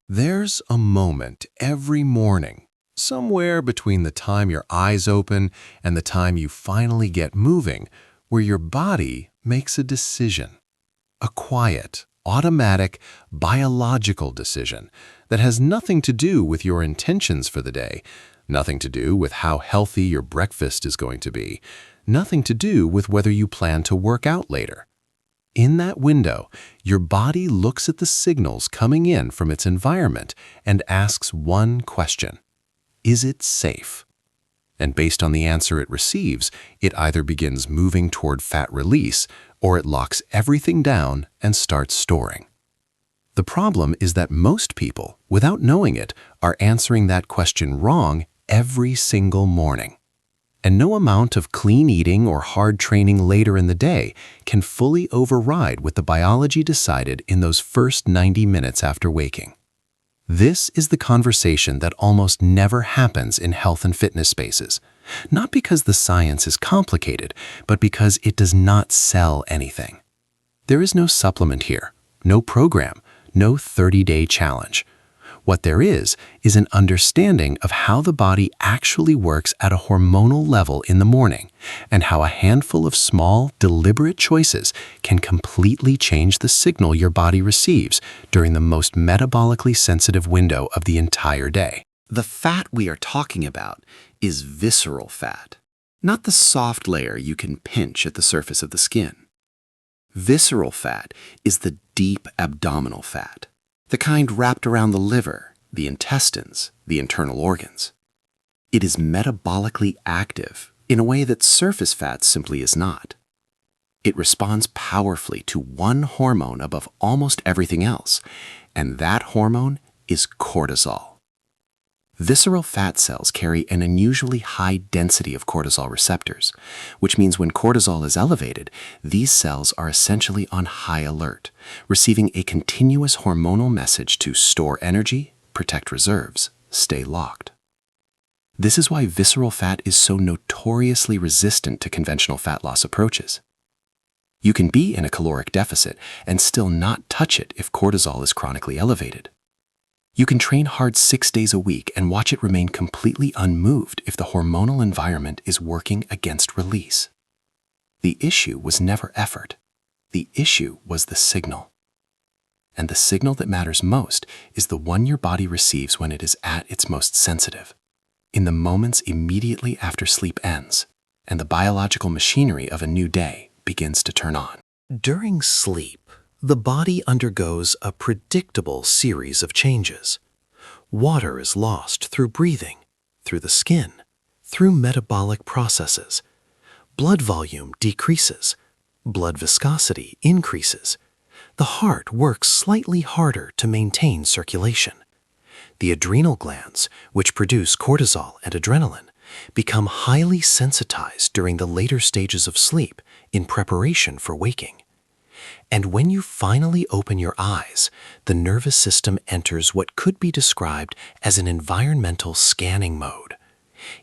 There's a moment every morning, somewhere between the time your eyes open and the time you finally get moving, where your body makes a decision. A quiet, automatic, biological decision that has nothing to do with your intentions for the day, nothing to do with how healthy your breakfast is going to be, nothing to do with whether you plan to work out later. In that window, your body looks at the signals coming in from its environment and asks one question: is it safe? And based on the answer it receives, it either begins moving toward fat release or it locks everything down and starts storing. The problem is that most people, without knowing it, are answering that question wrong every single morning. And no amount of clean eating or hard training later in the day can fully override what the biology decided in those first 90 minutes after waking. This is the conversation that almost never happens in health and fitness spaces, not because the science is complicated, but because it does not sell anything. There is no supplement here, no program, no 30-day challenge. What there is an understanding of how the body actually works at a hormonal level in the morning, and how a handful of small, deliberate choices can completely change the signal your body receives during the most metabolically sensitive window of the entire day. The fat we are talking about is visceral fat, not the soft layer you can pinch at the surface of the skin. Visceral fat is the deep abdominal fat, the kind wrapped around the liver, the intestines, the internal organs. It is metabolically active in a way that surface fat simply is not. It responds powerfully to one hormone above almost everything else, and that hormone is cortisol. Visceral fat cells carry an unusually high density of cortisol receptors, which means when cortisol is elevated, these cells are essentially on high alert, receiving a continuous hormonal message to store energy, protect reserves, stay locked. This is why visceral fat is so notoriously resistant to conventional fat loss approaches. You can be in a caloric deficit and still not touch it if cortisol is chronically elevated. You can train hard 6 days a week and watch it remain completely unmoved if the hormonal environment is working against release. The issue was never effort. The issue was the signal. And the signal that matters most is the one your body receives when it is at its most sensitive, in the moments immediately after sleep ends and the biological machinery of a new day begins to turn on. During sleep, the body undergoes a predictable series of changes. Water is lost through breathing, through the skin, through metabolic processes. Blood volume decreases. Blood viscosity increases. The heart works slightly harder to maintain circulation. The adrenal glands, which produce cortisol and adrenaline, become highly sensitized during the later stages of sleep in preparation for waking. And when you finally open your eyes, the nervous system enters what could be described as an environmental scanning mode.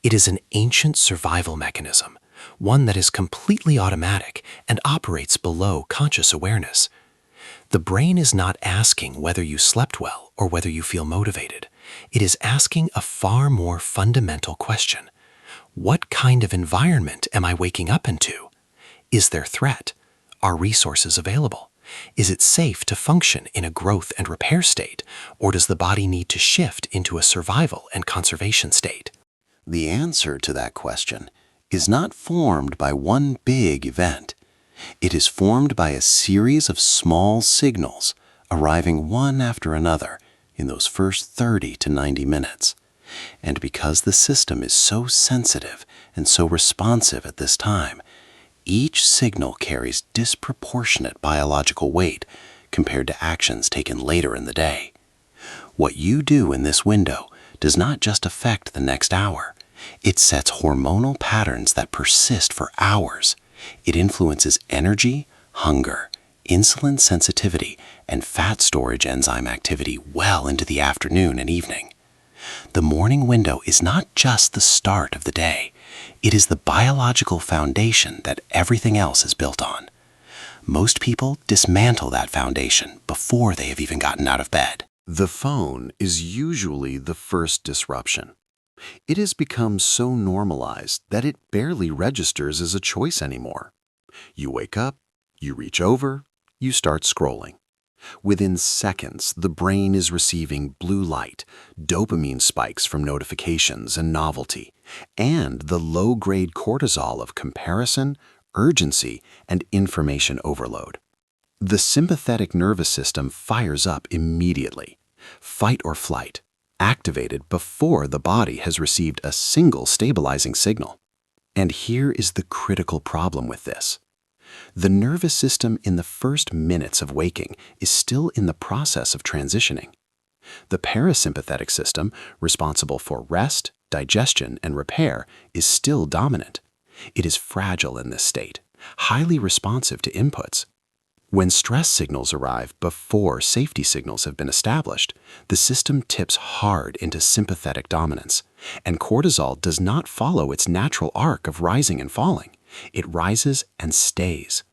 It is an ancient survival mechanism, one that is completely automatic and operates below conscious awareness. The brain is not asking whether you slept well or whether you feel motivated. It is asking a far more fundamental question. What kind of environment am I waking up into? Is there threat? Are resources available? Is it safe to function in a growth and repair state, or does the body need to shift into a survival and conservation state? The answer to that question is not formed by one big event. It is formed by a series of small signals arriving one after another in those first 30 to 90 minutes. And because the system is so sensitive and so responsive at this time, each signal carries disproportionate biological weight compared to actions taken later in the day. What you do in this window does not just affect the next hour. It sets hormonal patterns that persist for hours. It influences energy, hunger, insulin sensitivity, and fat storage enzyme activity well into the afternoon and evening. The morning window is not just the start of the day. It is the biological foundation that everything else is built on. Most people dismantle that foundation before they have even gotten out of bed. The phone is usually the first disruption. It has become so normalized that it barely registers as a choice anymore. You wake up, you reach over, you start scrolling. Within seconds, the brain is receiving blue light, dopamine spikes from notifications and novelty, and the low-grade cortisol of comparison, urgency, and information overload. The sympathetic nervous system fires up immediately. Fight or flight, activated before the body has received a single stabilizing signal. And here is the critical problem with this. The nervous system in the first minutes of waking is still in the process of transitioning. The parasympathetic system, responsible for rest, digestion, and repair, is still dominant. It is fragile in this state, highly responsive to inputs. When stress signals arrive before safety signals have been established, the system tips hard into sympathetic dominance, and cortisol does not follow its natural arc of rising and falling. It rises and stays.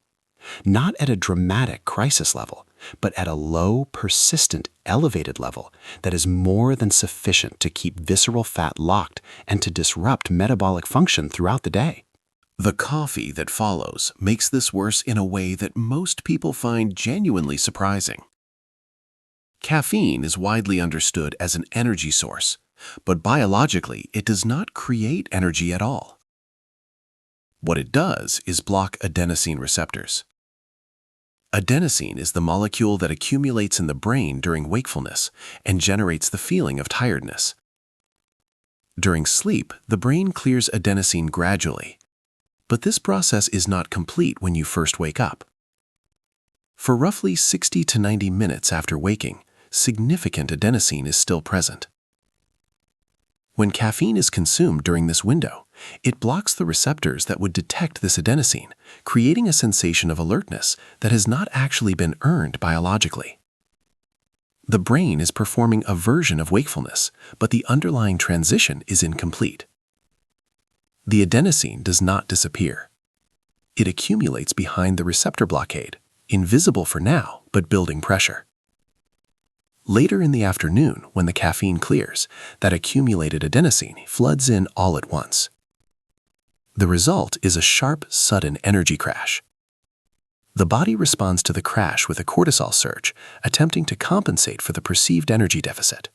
Not at a dramatic crisis level, but at a low, persistent, elevated level that is more than sufficient to keep visceral fat locked and to disrupt metabolic function throughout the day. The coffee that follows makes this worse in a way that most people find genuinely surprising. Caffeine is widely understood as an energy source, but biologically it does not create energy at all. What it does is block adenosine receptors. Adenosine is the molecule that accumulates in the brain during wakefulness and generates the feeling of tiredness. During sleep, the brain clears adenosine gradually, but this process is not complete when you first wake up. For roughly 60 to 90 minutes after waking, significant adenosine is still present. When caffeine is consumed during this window, it blocks the receptors that would detect this adenosine, creating a sensation of alertness that has not actually been earned biologically. The brain is performing a version of wakefulness, but the underlying transition is incomplete. The adenosine does not disappear. It accumulates behind the receptor blockade, invisible for now, but building pressure. Later in the afternoon, when the caffeine clears, that accumulated adenosine floods in all at once. The result is a sharp, sudden energy crash. The body responds to the crash with a cortisol surge, attempting to compensate for the perceived energy deficit.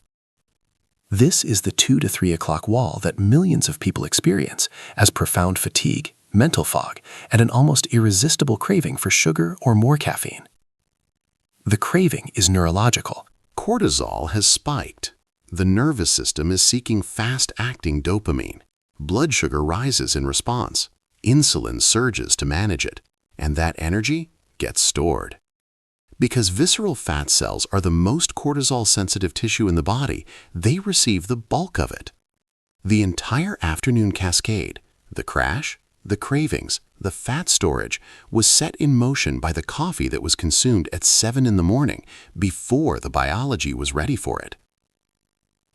This is the 2 to 3 o'clock wall that millions of people experience as profound fatigue, mental fog, and an almost irresistible craving for sugar or more caffeine. The craving is neurological. Cortisol has spiked. The nervous system is seeking fast-acting dopamine. Blood sugar rises in response. Insulin surges to manage it, and that energy gets stored. Because visceral fat cells are the most cortisol-sensitive tissue in the body, they receive the bulk of it. The entire afternoon cascade, the crash, the cravings, the fat storage, was set in motion by the coffee that was consumed at 7 in the morning before the biology was ready for it.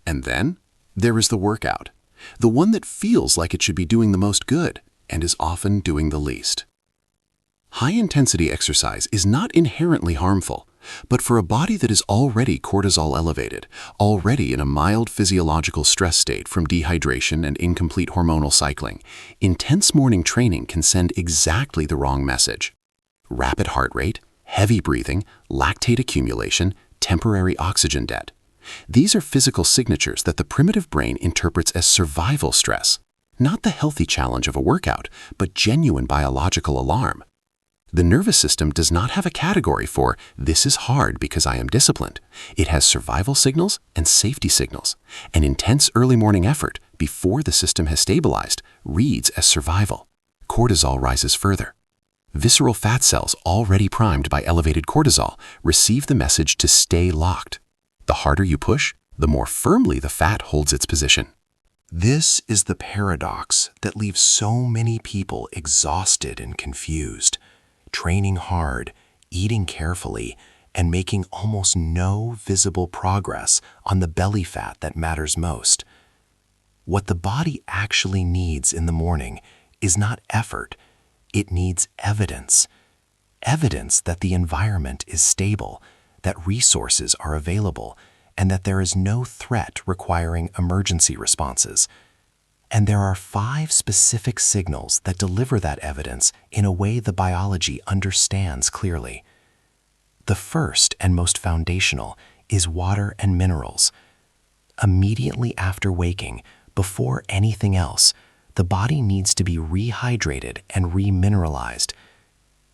And then there is the workout, the one that feels like it should be doing the most good and is often doing the least. High-intensity exercise is not inherently harmful, but for a body that is already cortisol elevated, already in a mild physiological stress state from dehydration and incomplete hormonal cycling, intense morning training can send exactly the wrong message. Rapid heart rate, heavy breathing, lactate accumulation, temporary oxygen debt. These are physical signatures that the primitive brain interprets as survival stress, not the healthy challenge of a workout, but genuine biological alarm. The nervous system does not have a category for "this is hard because I am disciplined." It has survival signals and safety signals. An intense early morning effort before the system has stabilized reads as survival. Cortisol rises further. Visceral fat cells already primed by elevated cortisol receive the message to stay locked. The harder you push, the more firmly the fat holds its position. This is the paradox that leaves so many people exhausted and confused. Training hard, eating carefully, and making almost no visible progress on the belly fat that matters most. What the body actually needs in the morning is not effort, it needs evidence. Evidence that the environment is stable, that resources are available, and that there is no threat requiring emergency responses. And there are 5 specific signals that deliver that evidence in a way the biology understands clearly. The first and most foundational is water and minerals. Immediately after waking, before anything else, the body needs to be rehydrated and remineralized.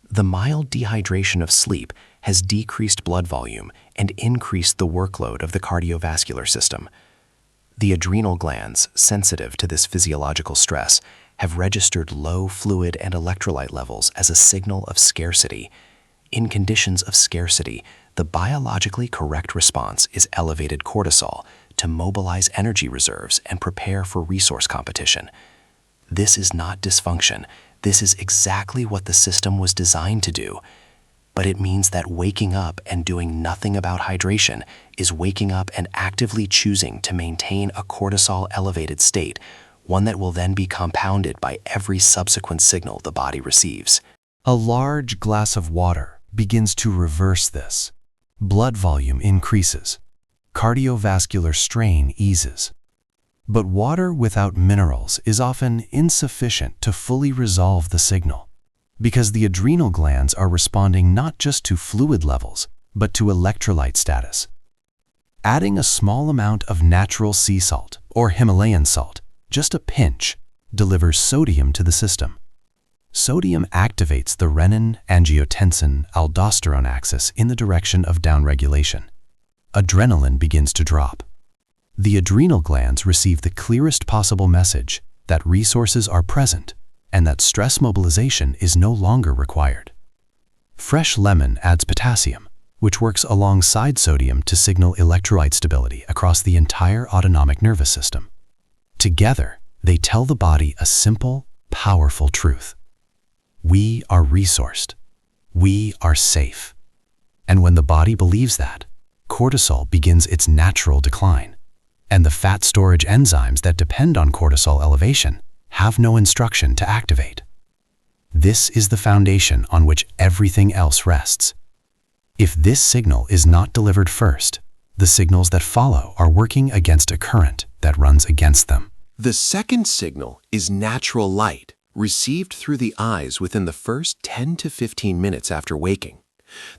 The mild dehydration of sleep has decreased blood volume and increased the workload of the cardiovascular system. The adrenal glands, sensitive to this physiological stress, have registered low fluid and electrolyte levels as a signal of scarcity. In conditions of scarcity, the biologically correct response is elevated cortisol to mobilize energy reserves and prepare for resource competition. This is not dysfunction. This is exactly what the system was designed to do. But it means that waking up and doing nothing about hydration is waking up and actively choosing to maintain a cortisol-elevated state, one that will then be compounded by every subsequent signal the body receives. A large glass of water begins to reverse this. Blood volume increases. Cardiovascular strain eases. But water without minerals is often insufficient to fully resolve the signal, because the adrenal glands are responding not just to fluid levels, but to electrolyte status. Adding a small amount of natural sea salt or Himalayan salt, just a pinch, delivers sodium to the system. Sodium activates the renin-angiotensin-aldosterone axis in the direction of downregulation. Adrenaline begins to drop. The adrenal glands receive the clearest possible message that resources are present and that stress mobilization is no longer required. Fresh lemon adds potassium, which works alongside sodium to signal electrolyte stability across the entire autonomic nervous system. Together, they tell the body a simple, powerful truth. We are resourced. We are safe. And when the body believes that, cortisol begins its natural decline, and the fat storage enzymes that depend on cortisol elevation have no instruction to activate. This is the foundation on which everything else rests. If this signal is not delivered first, the signals that follow are working against a current that runs against them. The second signal is natural light, received through the eyes within the first 10 to 15 minutes after waking.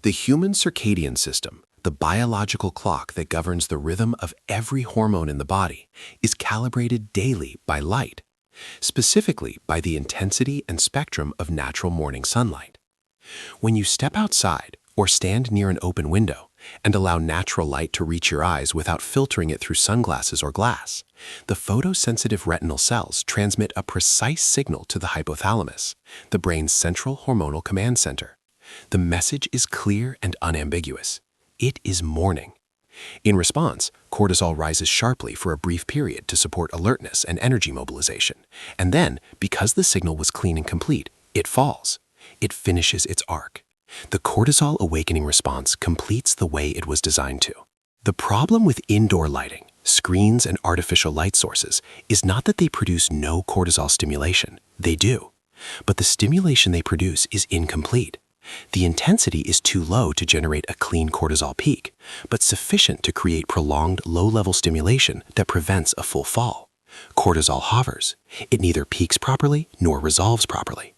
The human circadian system, the biological clock that governs the rhythm of every hormone in the body, is calibrated daily by light, specifically by the intensity and spectrum of natural morning sunlight. When you step outside or stand near an open window and allow natural light to reach your eyes without filtering it through sunglasses or glass, the photosensitive retinal cells transmit a precise signal to the hypothalamus, the brain's central hormonal command center. The message is clear and unambiguous. It is morning. In response, cortisol rises sharply for a brief period to support alertness and energy mobilization. And then, because the signal was clean and complete, it falls. It finishes its arc. The cortisol awakening response completes the way it was designed to. The problem with indoor lighting, screens, and artificial light sources is not that they produce no cortisol stimulation. They do. But the stimulation they produce is incomplete. The intensity is too low to generate a clean cortisol peak, but sufficient to create prolonged low-level stimulation that prevents a full fall. Cortisol hovers. It neither peaks properly nor resolves properly.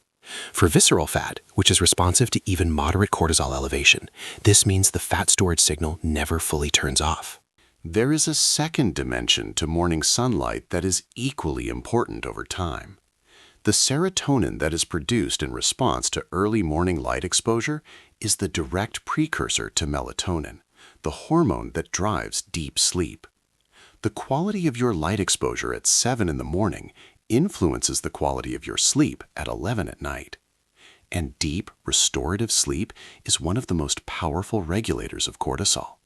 For visceral fat, which is responsive to even moderate cortisol elevation, this means the fat storage signal never fully turns off. There is a second dimension to morning sunlight that is equally important over time. The serotonin that is produced in response to early morning light exposure is the direct precursor to melatonin, the hormone that drives deep sleep. The quality of your light exposure at 7 in the morning influences the quality of your sleep at 11 at night. And deep, restorative sleep is one of the most powerful regulators of cortisol.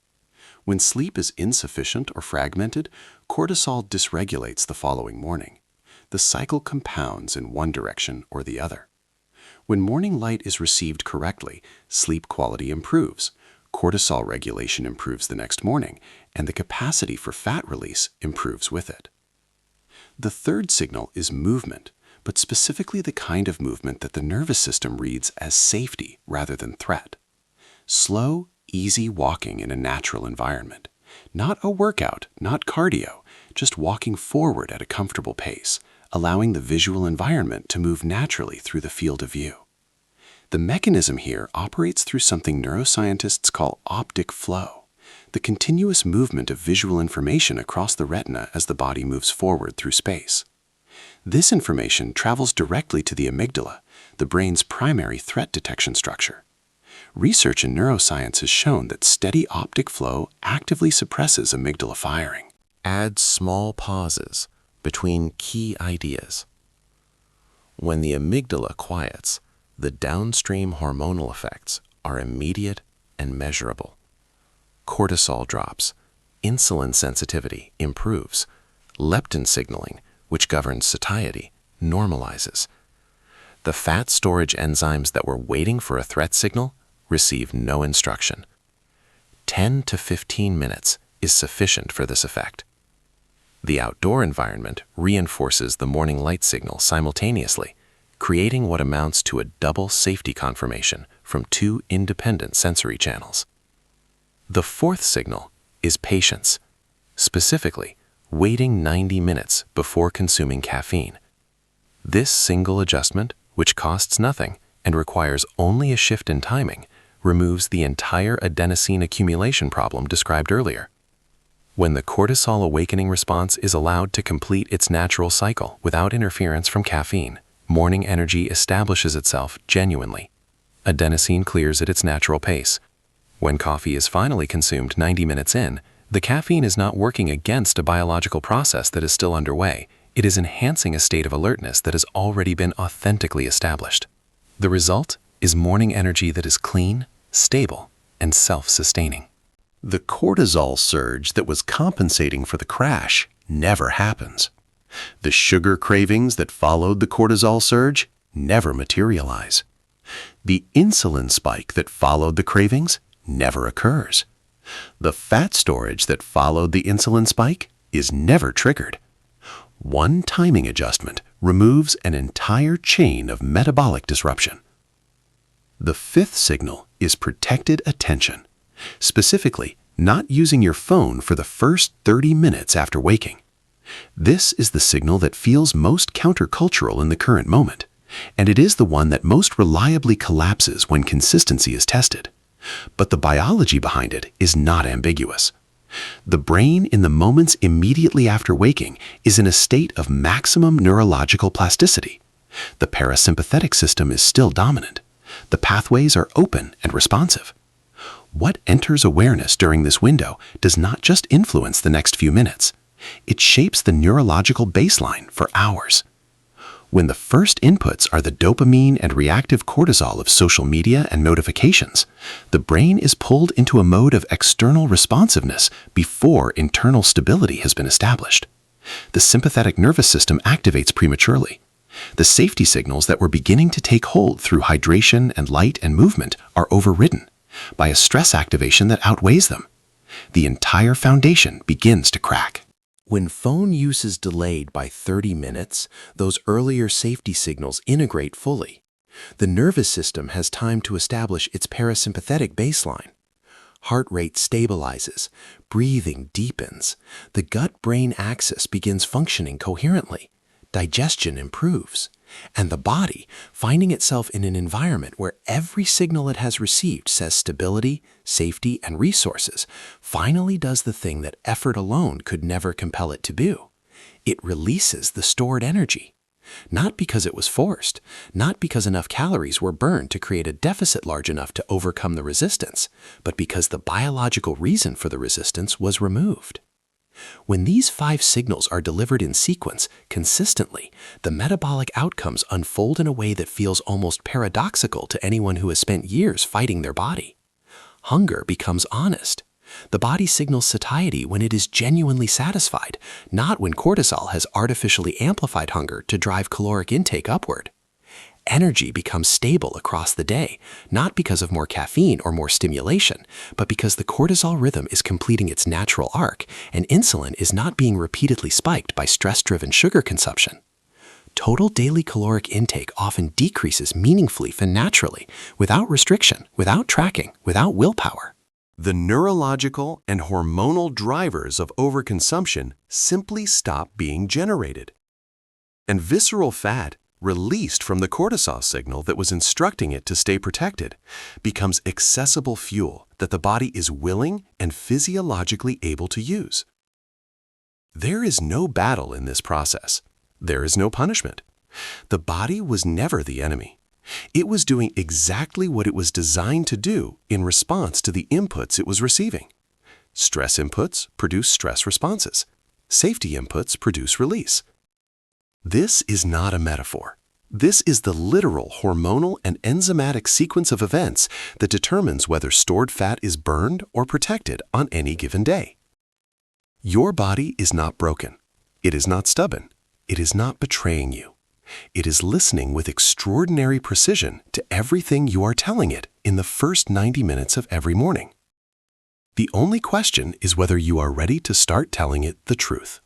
When sleep is insufficient or fragmented, cortisol dysregulates the following morning. The cycle compounds in one direction or the other. When morning light is received correctly, sleep quality improves, cortisol regulation improves the next morning, and the capacity for fat release improves with it. The third signal is movement, but specifically the kind of movement that the nervous system reads as safety rather than threat. Slow, easy walking in a natural environment, Not a workout, not cardio, just walking forward at a comfortable pace, allowing the visual environment to move naturally through the field of view. The mechanism here operates through something neuroscientists call optic flow, the continuous movement of visual information across the retina as the body moves forward through space. This information travels directly to the amygdala, the brain's primary threat detection structure. Research in neuroscience has shown that steady optic flow actively suppresses amygdala firing. Add small pauses between key ideas. When the amygdala quiets, the downstream hormonal effects are immediate and measurable. Cortisol drops, insulin sensitivity improves, leptin signaling, which governs satiety, normalizes. The fat storage enzymes that were waiting for a threat signal receive no instruction. 10 to 15 minutes is sufficient for this effect. The outdoor environment reinforces the morning light signal simultaneously, creating what amounts to a double safety confirmation from two independent sensory channels. The fourth signal is patience, specifically waiting 90 minutes before consuming caffeine. This single adjustment, which costs nothing and requires only a shift in timing, removes the entire adenosine accumulation problem described earlier. When the cortisol awakening response is allowed to complete its natural cycle without interference from caffeine, morning energy establishes itself genuinely. Adenosine clears at its natural pace. When coffee is finally consumed 90 minutes in, the caffeine is not working against a biological process that is still underway. It is enhancing a state of alertness that has already been authentically established. The result is morning energy that is clean, stable, and self-sustaining. The cortisol surge that was compensating for the crash never happens. The sugar cravings that followed the cortisol surge never materialize. The insulin spike that followed the cravings never occurs. The fat storage that followed the insulin spike is never triggered. One timing adjustment removes an entire chain of metabolic disruption. The fifth signal is protected attention, specifically not using your phone for the first 30 minutes after waking. This is the signal that feels most countercultural in the current moment, and it is the one that most reliably collapses when consistency is tested. But the biology behind it is not ambiguous. The brain in the moments immediately after waking is in a state of maximum neurological plasticity. The parasympathetic system is still dominant. The pathways are open and responsive. What enters awareness during this window does not just influence the next few minutes. It shapes the neurological baseline for hours. When the first inputs are the dopamine and reactive cortisol of social media and notifications, the brain is pulled into a mode of external responsiveness before internal stability has been established. The sympathetic nervous system activates prematurely. The safety signals that were beginning to take hold through hydration and light and movement are overridden by a stress activation that outweighs them. The entire foundation begins to crack. When phone use is delayed by 30 minutes, those earlier safety signals integrate fully. The nervous system has time to establish its parasympathetic baseline. Heart rate stabilizes, breathing deepens, the gut-brain axis begins functioning coherently, digestion improves, and the body, finding itself in an environment where every signal it has received says stability, safety, and resources, finally does the thing that effort alone could never compel it to do. It releases the stored energy. Not because it was forced, not because enough calories were burned to create a deficit large enough to overcome the resistance, but because the biological reason for the resistance was removed. When these 5 signals are delivered in sequence consistently, the metabolic outcomes unfold in a way that feels almost paradoxical to anyone who has spent years fighting their body. Hunger becomes honest. The body signals satiety when it is genuinely satisfied, not when cortisol has artificially amplified hunger to drive caloric intake upward. Energy becomes stable across the day, not because of more caffeine or more stimulation, but because the cortisol rhythm is completing its natural arc and insulin is not being repeatedly spiked by stress-driven sugar consumption. Total daily caloric intake often decreases meaningfully and naturally, without restriction, without tracking, without willpower. The neurological and hormonal drivers of overconsumption simply stop being generated. And visceral fat, released from the cortisol signal that was instructing it to stay protected, becomes accessible fuel that the body is willing and physiologically able to use. There is no battle in this process. There is no punishment. The body was never the enemy. It was doing exactly what it was designed to do in response to the inputs it was receiving. Stress inputs produce stress responses. Safety inputs produce release. This is not a metaphor. This is the literal hormonal and enzymatic sequence of events that determines whether stored fat is burned or protected on any given day. Your body is not broken. It is not stubborn. It is not betraying you. It is listening with extraordinary precision to everything you are telling it in the first 90 minutes of every morning. The only question is whether you are ready to start telling it the truth.